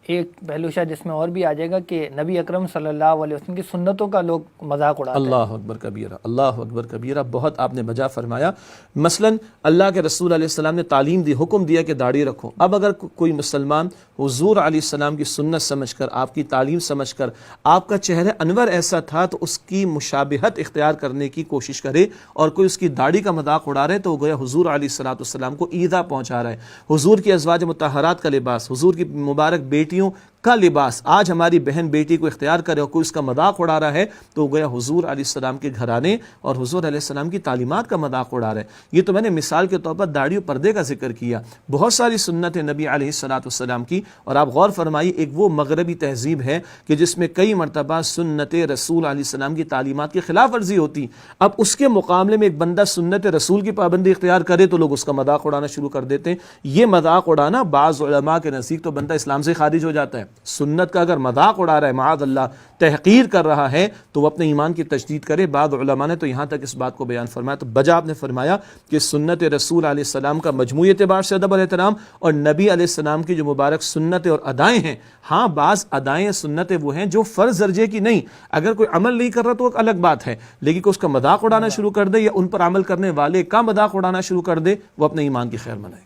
ایک پہلو شاید جس میں اور بھی آ جائے گا کہ نبی اکرم صلی اللہ علیہ وسلم کی سنتوں کا لوگ مذاق اڑاتے ہیں۔ اللہ اکبر کبیرہ، اللہ اکبر کبیرہ، بہت آپ نے بجا فرمایا۔ مثلا اللہ کے رسول علیہ السلام نے تعلیم دی، حکم دیا کہ داڑھی رکھو۔ اب اگر کوئی مسلمان حضور علیہ السلام کی سنت سمجھ کر، آپ کی تعلیم سمجھ کر، آپ کا چہرہ انور ایسا تھا تو اس کی مشابہت اختیار کرنے کی کوشش کرے اور کوئی اس کی داڑھی کا مذاق اڑا رہے تو وہ گویا حضور علیہ السلام کو ایذا پہنچا رہا ہے۔ حضور کی ازواج مطہرات کا لباس، حضور کی مبارک بیٹیوں کا لباس آج ہماری بہن بیٹی کو اختیار کرے اور کوئی اس کا مذاق اڑا رہا ہے تو گویا حضور علیہ السلام کے گھرانے اور حضور علیہ السلام کی تعلیمات کا مذاق اڑا رہا ہے۔ یہ تو میں نے مثال کے طور پر داڑھی و پردے کا ذکر کیا، بہت ساری سنت نبی علیہ السلام کی، اور آپ غور فرمائیے ایک وہ مغربی تہذیب ہے کہ جس میں کئی مرتبہ سنت رسول علیہ السلام کی تعلیمات کی خلاف ورزی ہوتی، اب اس کے مقابلے میں ایک بندہ سنت رسول کی پابندی اختیار کرے تو لوگ اس کا مذاق اڑانا شروع کر دیتے ہیں۔ یہ مذاق اڑانا بعض علماء کے نزدیک تو بندہ اسلام سے خارج ہو جاتا ہے۔ سنت کا اگر مذاق اڑا رہا ہے، معاذ اللہ تحقیر کر رہا ہے، تو وہ اپنے ایمان کی تجدید کرے۔ بعض علماء نے تو یہاں تک اس بات کو بیان فرمایا، تو بجا آپ نے فرمایا کہ سنت رسول علیہ السلام کا مجموعی اعتبار سے ادب اور احترام، اور نبی علیہ السلام کی جو مبارک سنتیں اور ادائیں ہیں، ہاں بعض ادائیں سنتیں وہ ہیں جو فرض درجے کی نہیں، اگر کوئی عمل نہیں کر رہا تو ایک الگ بات ہے، لیکن کہ اس کا مذاق اڑانا شروع کر دے یا ان پر عمل کرنے والے کا مذاق اڑانا شروع کر دے، وہ اپنے ایمان کی خیر منائے۔